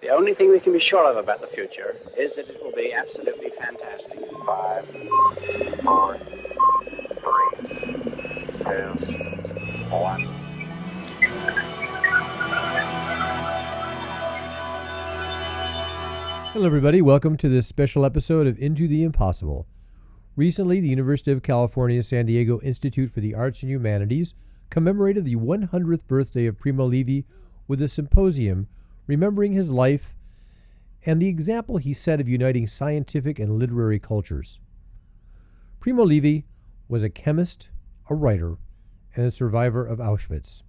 The only thing we can be sure of about the future is that it will be absolutely fantastic. 5, 4, 3, 2, 1. Hello, everybody. Welcome to this special episode of Into the Impossible. Recently, the University of California, San Diego Institute for the Arts and Humanities commemorated the 100th birthday of Primo Levi with a symposium remembering his life and the example he set of uniting scientific and literary cultures. Primo Levi was a chemist, a writer, and a survivor of Auschwitz.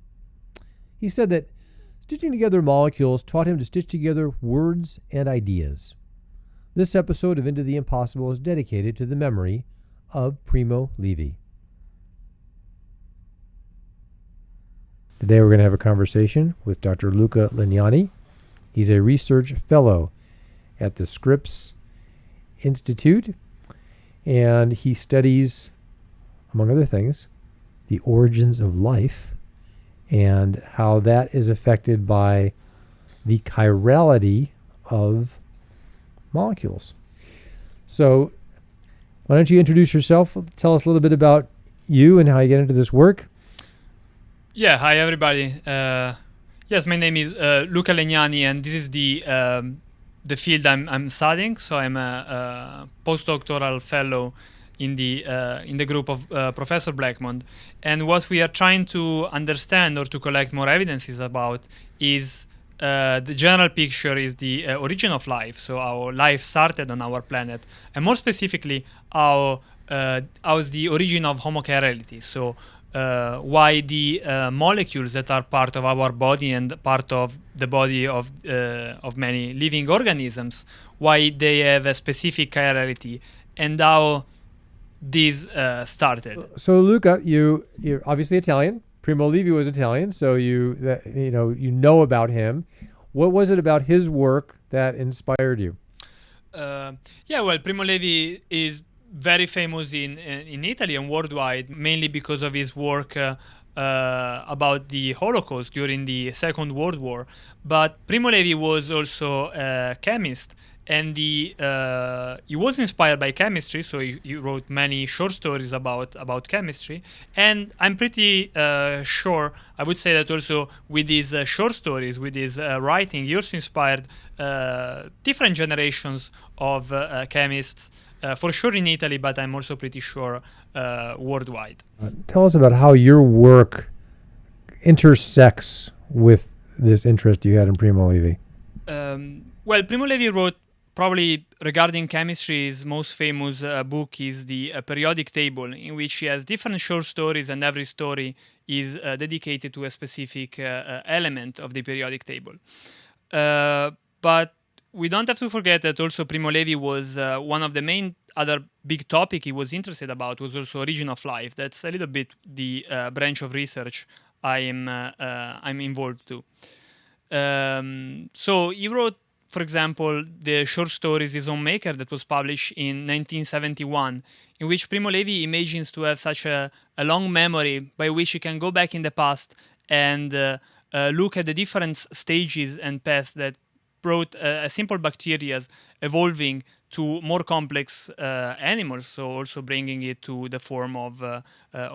He said that stitching together molecules taught him to stitch together words and ideas. This episode of Into the Impossible is dedicated to the memory of Primo Levi. Today we're going to have a conversation with Dr. Luca Legnani. He's a research fellow at the Scripps Institute, and he studies, among other things, the origins of life and how that is affected by the chirality of molecules. So why don't you introduce yourself? Tell us a little bit about you and how you get into this work. Yeah, hi everybody. Yes, my name is Luca Legnani, and this is the field I'm studying. So I'm a postdoctoral fellow in the group of Professor Blackmond. And what we are trying to understand or to collect more evidences about is the general picture is the origin of life. So how life started on our planet, and more specifically, how's the origin of homochirality. So why the molecules that are part of our body and part of the body of many living organisms, why they have a specific chirality, and how this started. So Luca, you're obviously Italian. Primo Levi was Italian, so you know about him. What was it about his work that inspired you? Primo Levi is very famous in Italy and worldwide, mainly because of his work about the Holocaust during the Second World War. But Primo Levi was also a chemist, and he was inspired by chemistry, so he wrote many short stories about chemistry. And I'm pretty sure, I would say that also with his short stories, with his writing, he also inspired different generations of chemists, for sure in Italy, but I'm also pretty sure worldwide. Tell us about how your work intersects with this interest you had in Primo Levi. Primo Levi wrote, probably regarding chemistry, his most famous book is the Periodic Table, in which he has different short stories, and every story is dedicated to a specific element of the periodic table. But we don't have to forget that also Primo Levi was one of the main other big topic he was interested about was also origin of life. That's a little bit the branch of research I'm involved to. So he wrote, for example, the short stories His Own Maker that was published in 1971, in which Primo Levi imagines to have such a long memory by which he can go back in the past and look at the different stages and paths that brought a simple bacteria evolving to more complex animals, so also bringing it to the form of a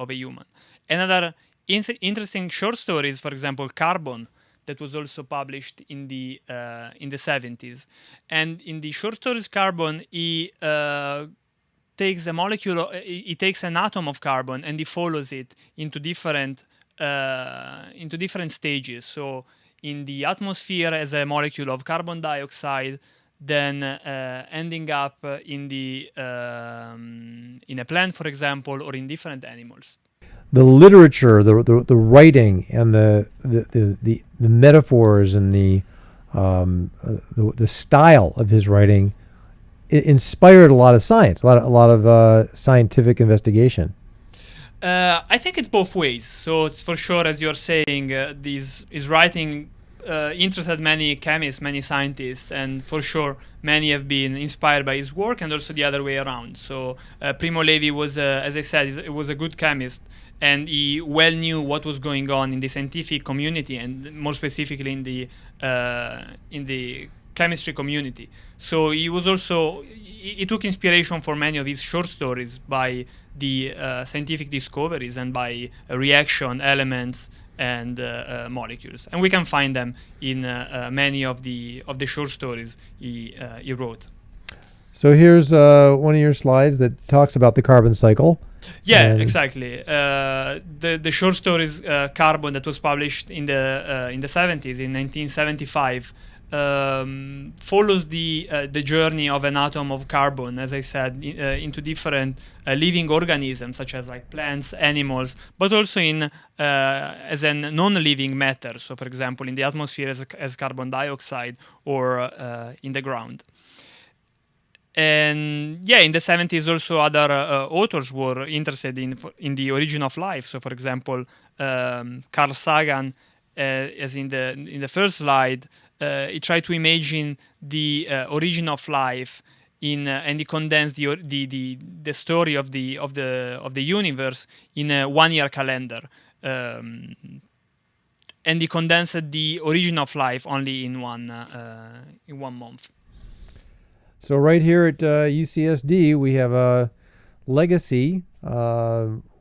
human. Another interesting short story is, for example, Carbon, that was also published in the 70s. And in the short stories Carbon, he takes a molecule, he takes an atom of carbon and he follows it into different stages. So in the atmosphere as a molecule of carbon dioxide, then ending up in a plant, for example, or in different animals. The literature, the writing, and the metaphors, and the style of his writing, it inspired a lot of science, a lot of scientific investigation. I think it's both ways. So it's for sure, as you're saying, his writing interested many chemists, many scientists, and for sure many have been inspired by his work, and also the other way around. So Primo Levi was, as I said, he was a good chemist, and he well knew what was going on in the scientific community, and more specifically in the chemistry community. So he took inspiration for many of his short stories by the scientific discoveries and by reaction elements and molecules, and we can find them in many of the short stories he wrote. So here's one of your slides that talks about the carbon cycle. Yeah, And exactly. The short stories Carbon that was published in the 70s, in 1975, follows the journey of an atom of carbon, as I said, into different living organisms, such as like plants, animals, but also in as a non-living matter. So, for example, in the atmosphere as carbon dioxide, or in the ground. And yeah, in the 70s also other authors were interested in the origin of life. So, for example, Carl Sagan, as in the first slide, he tried to imagine the origin of life and he condensed the story of the universe in a 1-year calendar. And he condensed the origin of life only in one month. so right here at UCSD, we have a legacy,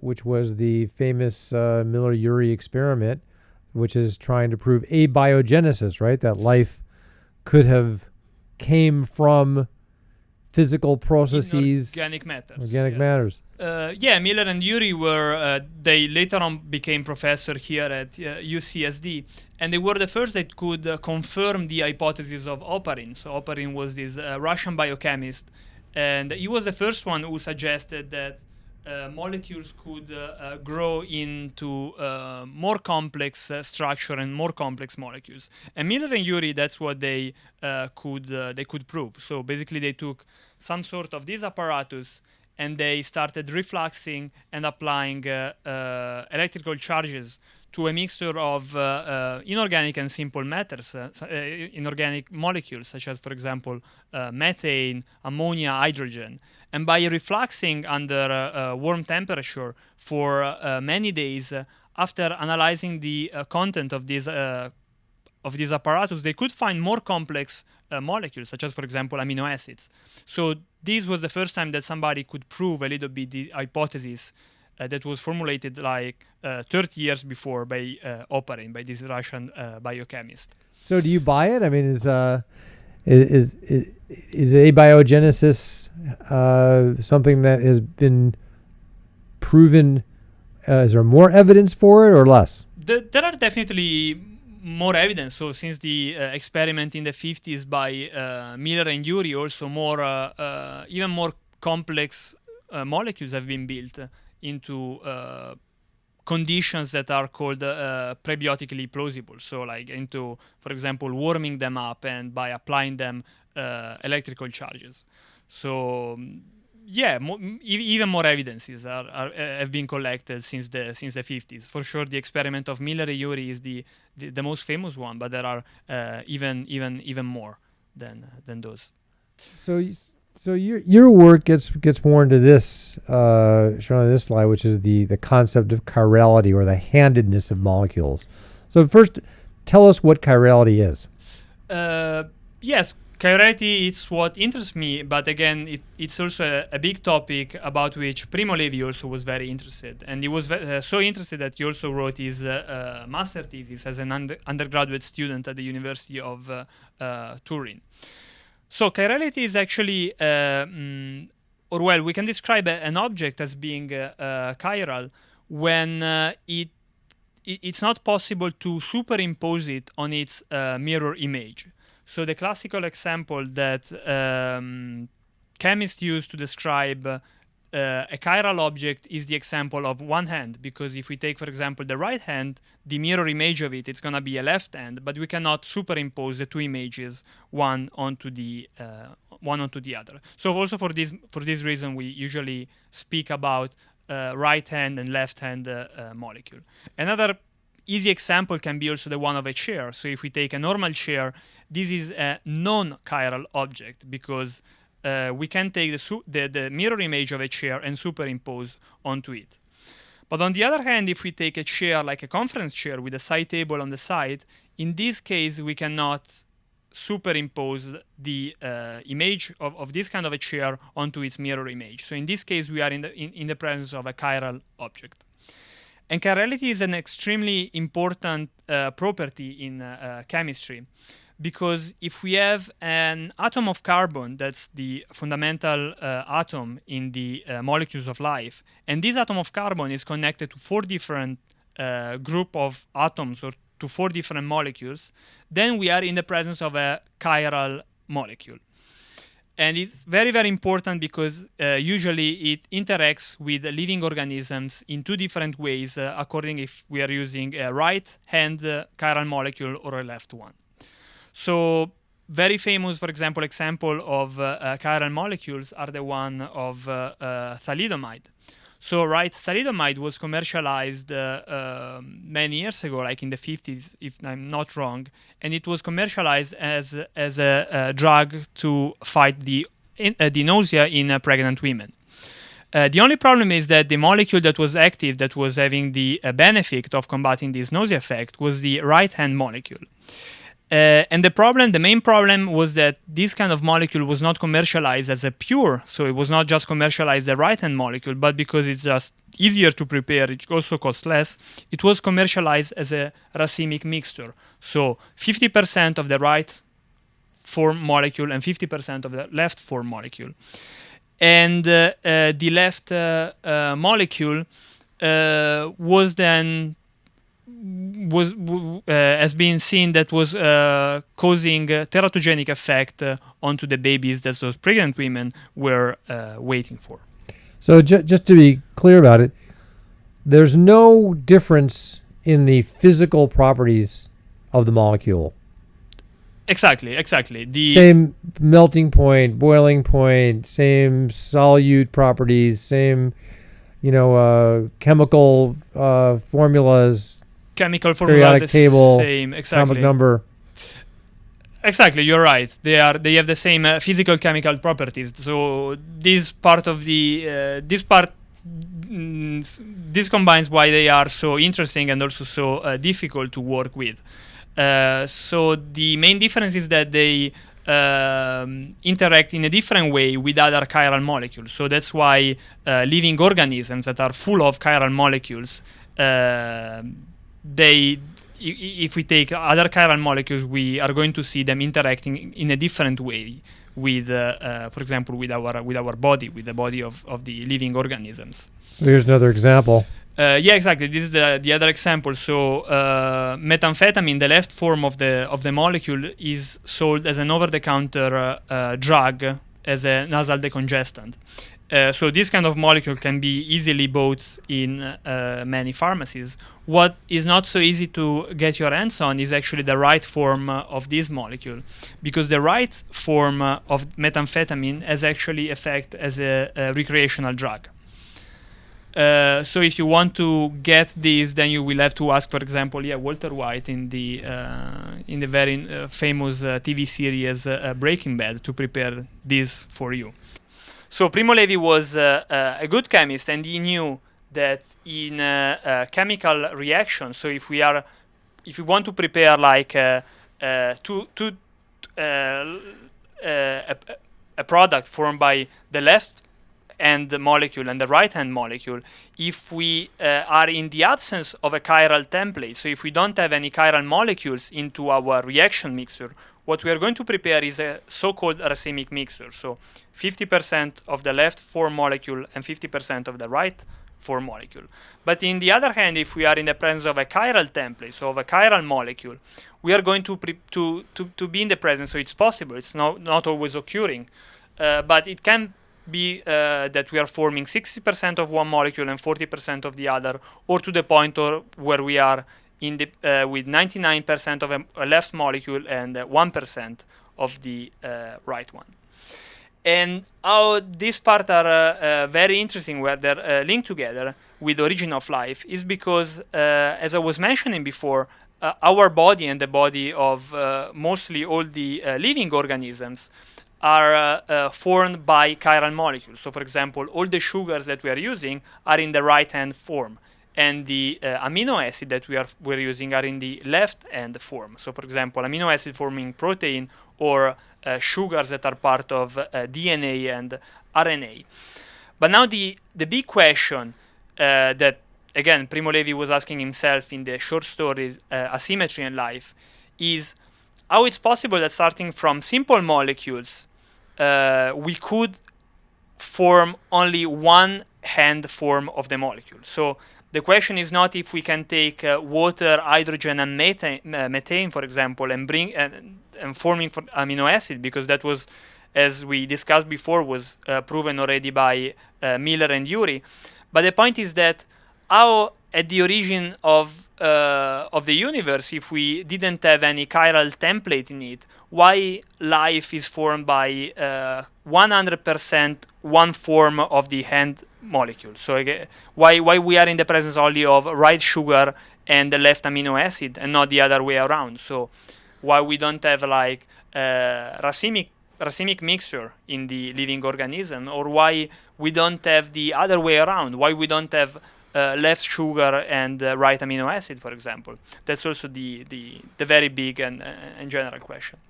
which was the famous Miller-Urey experiment, which is trying to prove abiogenesis, right? That life could have came from physical processes, organic matters. Organic matters. Yeah, Miller and Urey were, they later on became professor here at UCSD, and they were the first that could confirm the hypothesis of Oparin. So Oparin was this Russian biochemist, and he was the first one who suggested that molecules could grow into more complex structure and more complex molecules. And Miller and Urey, that's what they could prove. So basically, they took some sort of this apparatus and they started refluxing and applying electrical charges to a mixture of inorganic and simple matters, inorganic molecules, such as, for example, methane, ammonia, hydrogen. And by refluxing under warm temperature for many days, after analyzing the content of this apparatus, they could find more complex molecules, such as, for example, amino acids. So this was the first time that somebody could prove a little bit the hypothesis that was formulated like 30 years before by Oparin, by this Russian biochemist. So do you buy it? I mean, is abiogenesis something that has been proven? Is there more evidence for it or less? There are definitely more evidence. So since the experiment in the 50s by Miller and Urey, also even more complex molecules have been built into conditions that are called prebiotically plausible. So like into, for example, warming them up and by applying them electrical charges. So yeah, even more evidences have been collected since the 50s. For sure, the experiment of Miller and Urey is the most famous one, but there are even more than those. So your work gets more into this shown on this slide, which is the concept of chirality, or the handedness of molecules. So first, tell us what chirality is. Yes, chirality is what interests me, but again, it's also a big topic about which Primo Levi also was very interested, and he was so interested that he also wrote his master thesis as an undergraduate student at the University of Turin. So chirality is actually, we can describe an object as being chiral when it's not possible to superimpose it on its mirror image. So the classical example that chemists use to describe a chiral object is the example of one hand, because if we take, for example, the right hand, the mirror image of it's going to be a left hand, but we cannot superimpose the two images one onto the other. So also for this reason, we usually speak about right hand and left hand molecule. Another easy example can be also the one of a chair. So if we take a normal chair, this is a non-chiral object because we can take the mirror image of a chair and superimpose onto it. But on the other hand, if we take a chair like a conference chair with a side table on the side, in this case we cannot superimpose the image of this kind of a chair onto its mirror image. So in this case, we are in the presence of a chiral object. And chirality is an extremely important property in chemistry, because if we have an atom of carbon, that's the fundamental atom in the molecules of life, and this atom of carbon is connected to 4 different group of atoms or to 4 different molecules, then we are in the presence of a chiral molecule. And it's very, very important because usually it interacts with living organisms in 2 different ways, according if we are using a right-hand chiral molecule or a left one. So very famous, for example of chiral molecules are the one of thalidomide. So thalidomide was commercialized many years ago, like in the 50s, if I'm not wrong, and it was commercialized as a drug to fight the nausea in pregnant women. The only problem is that the molecule that was active, that was having the benefit of combating this nausea effect, was the right-hand molecule. And the main problem was that this kind of molecule was not commercialized as a pure, so it was not just commercialized the right-hand molecule, but because it's just easier to prepare, it also costs less, it was commercialized as a racemic mixture. So 50% of the right form molecule and 50% of the left form molecule. And the left molecule has been seen that was causing a teratogenic effect onto the babies that those pregnant women were waiting for. So just to be clear about it, there's no difference in the physical properties of the molecule. Exactly. Same melting point, boiling point, same solute properties, same chemical formulas. Chemical formula, periodic table, same, exactly. Atomic number. Exactly, you're right. They have the same physical chemical properties. So this combines why they are so interesting and also so difficult to work with. So the main difference is that they interact in a different way with other chiral molecules. So that's why living organisms that are full of chiral molecules, if we take other chiral molecules, we are going to see them interacting in a different way with, for example, with our body, with the body of the living organisms. So here's another example. Yeah, exactly. This is the other example. So methamphetamine, the left form of the molecule, is sold as an over-the-counter drug as a nasal decongestant. So this kind of molecule can be easily bought in many pharmacies. What is not so easy to get your hands on is actually the right form of this molecule, because the right form of methamphetamine has actually effect as a recreational drug. So if you want to get this, then you will have to ask, for example, Walter White in the very famous TV series Breaking Bad to prepare this for you. So Primo Levi was a good chemist, and he knew that in a chemical reaction, so if we want to prepare like a product formed by the left hand molecule and the right hand molecule, if we are in the absence of a chiral template, so if we don't have any chiral molecules into our reaction mixture, what we are going to prepare is a so-called racemic mixture. So 50% of the left form molecule and 50% of the right form molecule. But in the other hand, if we are in the presence of a chiral template, so of a chiral molecule, we are going to be in the presence. So it's possible. It's not always occurring, but it can be that we are forming 60% of one molecule and 40% of the other, or to the point where we are in the with 99% of a left molecule and 1% of the right one. And how these parts are very interesting, where they're linked together with Origin of Life, is because, as I was mentioning before, our body and the body of mostly all the living organisms are formed by chiral molecules. So, for example, all the sugars that we are using are in the right-hand form, and the amino acid that we're using are in the left-hand form. So, for example, amino acid forming protein or sugars that are part of DNA and RNA. But now the big question that, again, Primo Levi was asking himself in the short story Asymmetry and Life is how it's possible that starting from simple molecules, we could form only one hand form of the molecule. So the question is not if we can take water, hydrogen, and methane, for example, and bring and forming for amino acid, because that was, as we discussed before, was proven already by Miller and Urey. But the point is that how at the origin of the universe, if we didn't have any chiral template in it, why life is formed by 100% one form of the hand molecule? So again, why we are in the presence only of right sugar and the left amino acid and not the other way around? So why we don't have like racemic mixture in the living organism, or why we don't have the other way around? Why we don't have left sugar and right amino acid, for example? That's also the very big and general question.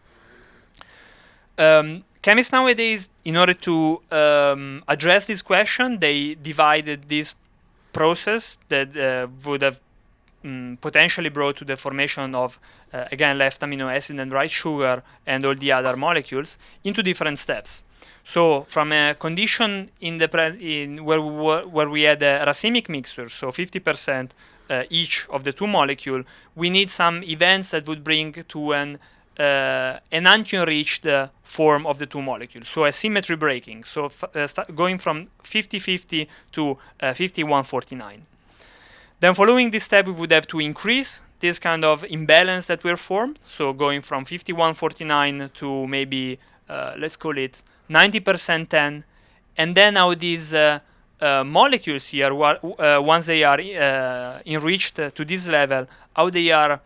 Chemists nowadays, in order to address this question, they divided this process that would have potentially brought to the formation of, again, left amino acid and right sugar and all the other molecules into different steps. So from a condition where we had a racemic mixture, so 50% each of the two molecules, we need some events that would bring to an unenriched form of the two molecules, so a symmetry breaking, so going from 50-50 to 51-49. Then following this step, we would have to increase this kind of imbalance that were formed, so going from 51-49 to maybe, let's call it 90% 10, and then how these molecules here, once they are enriched to this level, how they are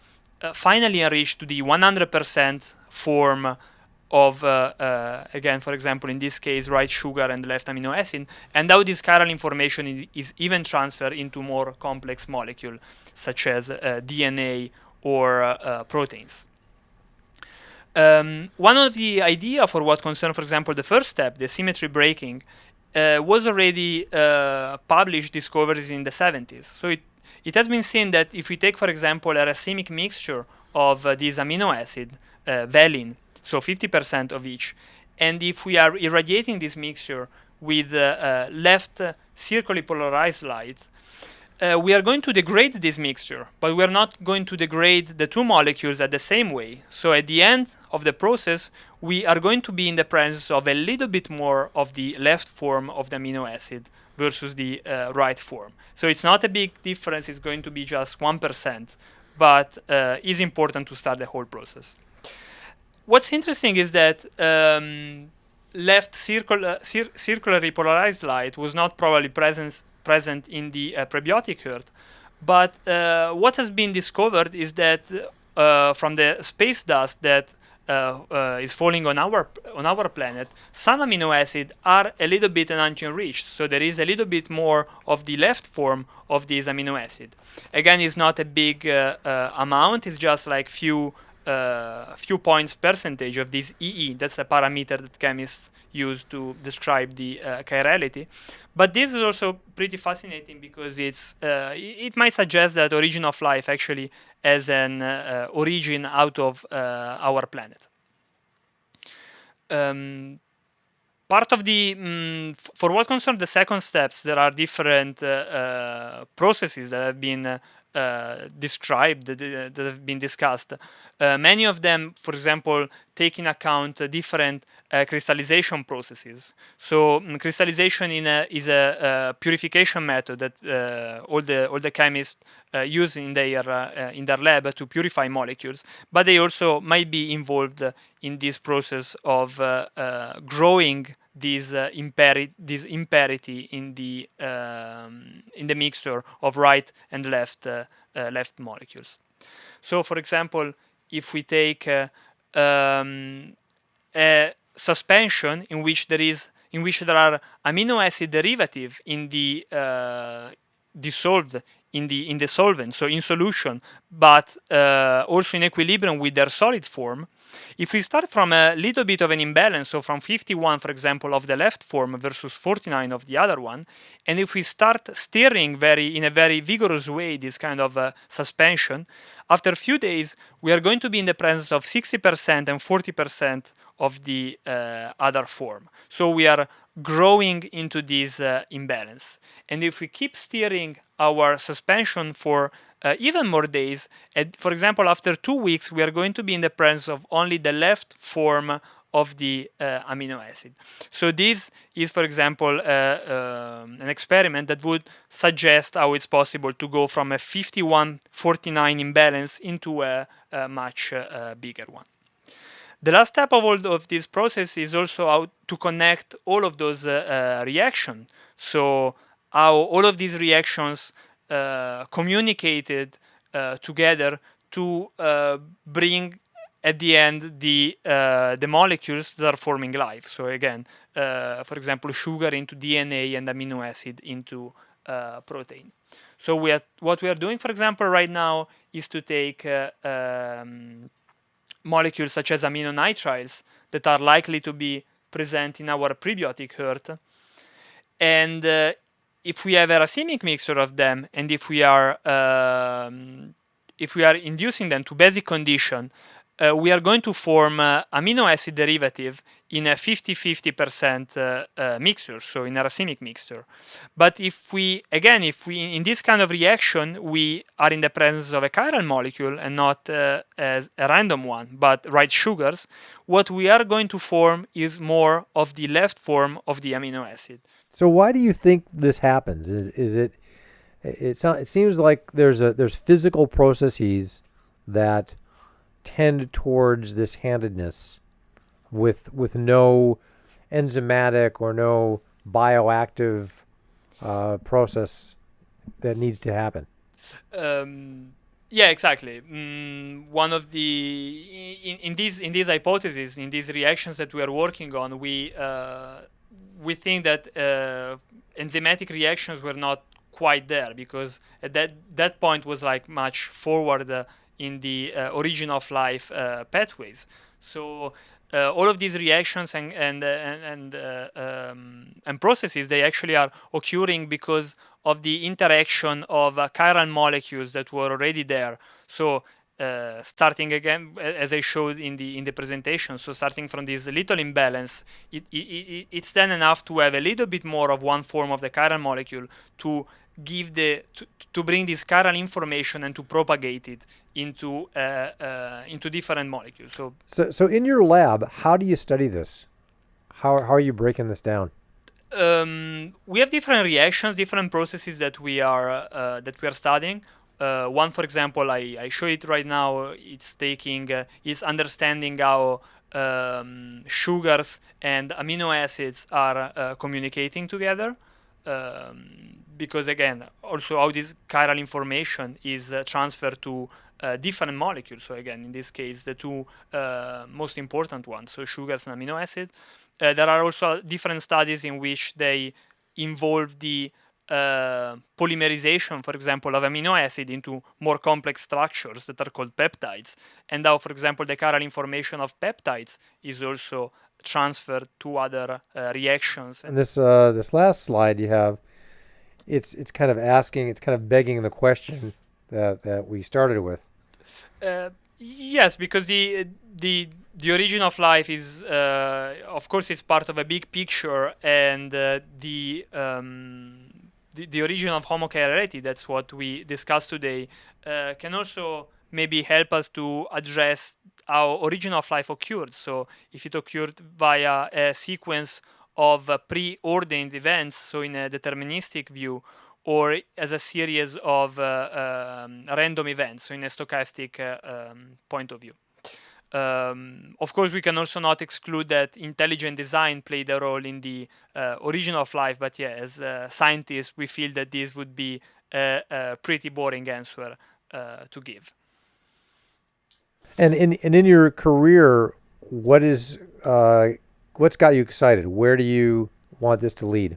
finally enriched to the 100% form of, again, for example, in this case, right sugar and left amino acid, and how this chiral information is even transferred into more complex molecules, such as DNA or proteins. One of the idea for what concern, for example, the first step, the symmetry breaking, was already published discoveries in the 70s. So it has been seen that if we take, for example, a racemic mixture of this amino acid, valine, so 50% of each, and if we are irradiating this mixture with left circularly polarized light, we are going to degrade this mixture, but we are not going to degrade the two molecules at the same way. So at the end of the process, we are going to be in the presence of a little bit more of the left form of the amino acid versus the right form. So it's not a big difference, it's going to be just 1%, but it's important to start the whole process. What's interesting is that left circularly polarized light was not probably present in the prebiotic earth, but what has been discovered is that from the space dust that is falling on our planet, some amino acids are a little bit enriched, so there is a little bit more of the left form of this amino acid. Again, it's not a big amount, it's just like few points percentage of this EE. That's a parameter that chemists use to describe the chirality. But this is also pretty fascinating because it might suggest that Origin of Life actually has an origin out of our planet. Part of the for what concerns the second steps, there are different processes that have been described, that have been discussed. Many of them, for example, take in account different crystallization processes. So crystallization is a purification method that all the chemists use in their lab to purify molecules, but they also might be involved in this process of growing this imparity in the mixture of right and left molecules. So, for example, if we take a suspension in which there are amino acid derivative in the dissolved in the solvent, so in solution, but also in equilibrium with their solid form, If we start from a little bit of an imbalance, so from 51, for example, of the left form versus 49 of the other one, and if we start steering in a very vigorous way this kind of suspension, after a few days, we are going to be in the presence of 60% and 40% of the other form. So we are growing into this imbalance. And if we keep steering our suspension for even more days, for example, after 2 weeks, we are going to be in the presence of only the left form of the amino acid. So this is, for example, an experiment that would suggest how it's possible to go from a 51-49 imbalance into a much bigger one. The last step of all of this process is also how to connect all of those reactions. So how all of these reactions communicated together to bring at the end the molecules that are forming life. So again, for example, sugar into DNA and amino acid into protein. So what we are doing, for example, right now is to take molecules such as aminonitriles that are likely to be present in our prebiotic herd, and if we have a racemic mixture of them, and if we are inducing them to basic condition, we are going to form amino acid derivative in a 50-50% mixture, so in a racemic mixture. But if we in this kind of reaction, we are in the presence of a chiral molecule and not as a random one, but right sugars, what we are going to form is more of the left form of the amino acid. So why do you think this happens? It seems like there's physical processes that tend towards this handedness with no enzymatic or no bioactive process that needs to happen. Yeah, exactly. One of the in these hypotheses, in these reactions that we are working on, we think that enzymatic reactions were not quite there, because at that point was like much forward in the origin of life pathways. So all of these reactions and processes, they actually are occurring because of the interaction of chiral molecules that were already there. So starting again, as I showed in the presentation, so starting from this little imbalance, it's then enough to have a little bit more of one form of the chiral molecule to give to bring this chiral information and to propagate it into different molecules. So in your lab, how do you study this? How are you breaking this down? We have different reactions, different processes that we are studying. One, for example, I show it right now. It's is understanding how sugars and amino acids are communicating together. Because again, also how this chiral information is transferred to different molecules. So again, in this case, the two most important ones, so sugars and amino acids. There are also different studies in which they involve the polymerization, for example, of amino acid into more complex structures that are called peptides. And now, for example, the chiral information of peptides is also transferred to other reactions. And this last slide you have, it's kind of begging the question that we started with. Yes, because the origin of life is, of course, it's part of a big picture, and the origin of homochirality, that's what we discussed today, can also maybe help us to address how origin of life occurred. So if it occurred via a sequence of preordained events, so in a deterministic view, or as a series of random events, so in a stochastic point of view. Of course, we can also not exclude that intelligent design played a role in the origin of life, but yeah, as scientists, we feel that this would be a pretty boring answer to give. And in your career, what's got you excited? Where do you want this to lead?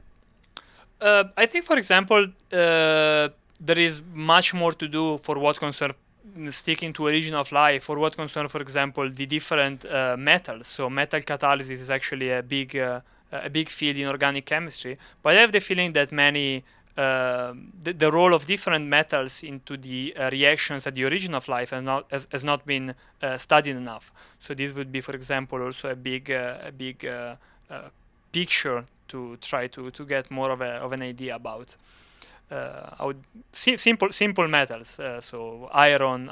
I think, for example, there is much more to do for what concerns sticking to Origin of Life, for what concerns, for example, the different metals. So metal catalysis is actually a big field in organic chemistry. But I have the feeling that the role of different metals into the reactions at the origin of life has not been studied enough. So this would be, for example, also a big picture to try to get more of an idea about. Simple metals, so iron,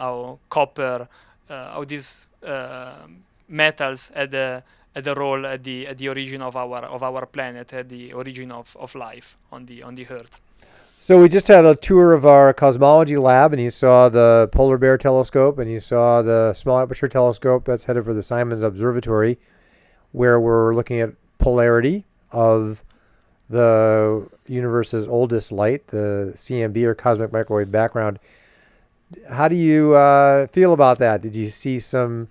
copper, how these metals had a role at the origin of our planet, at the origin of life on the Earth. So we just had a tour of our cosmology lab, and you saw the Polar Bear Telescope, and you saw the Small Aperture Telescope that's headed for the Simons Observatory, where we're looking at polarity of the universe's oldest light, the CMB, or cosmic microwave background. How do you feel about that? Did you see some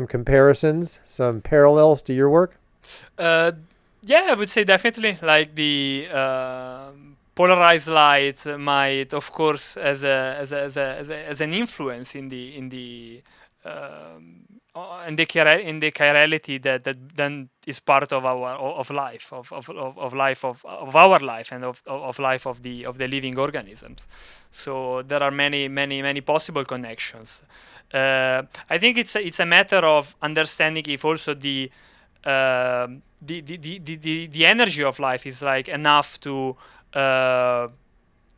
comparisons, some parallels to your work? Yeah, I would say definitely. Like the polarized light might, of course, as an influence in the chirality that then is part of our life of our life and of life of the living organisms. So there are many possible connections. I think it's a matter of understanding if also the energy of life is like enough to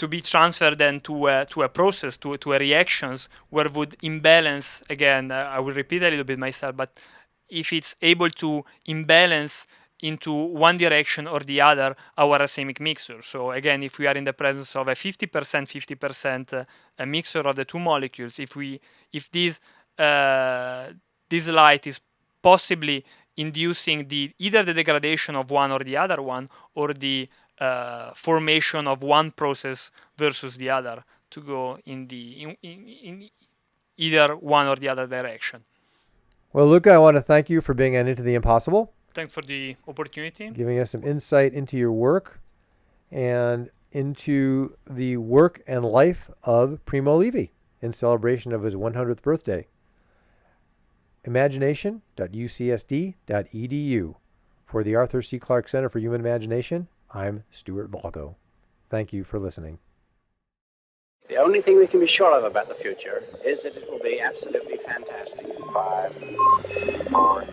be transferred then to a process, to a reactions where would imbalance, again, I will repeat a little bit myself, but if it's able to imbalance into one direction or the other our racemic mixture. So again, if we are in the presence of a 50% a mixture of the two molecules, if this light is possibly inducing either the degradation of one or the other one, or the formation of one process versus the other, to go in either one or the other direction. Well, Luca, I want to thank you for being on Into the Impossible. Thanks for the opportunity. Giving us some insight into your work and into the work and life of Primo Levi in celebration of his 100th birthday. Imagination.ucsd.edu. For the Arthur C. Clarke Center for Human Imagination, I'm Stuart Balco. Thank you for listening. The only thing we can be sure of about the future is that it will be absolutely fantastic. 5, 4,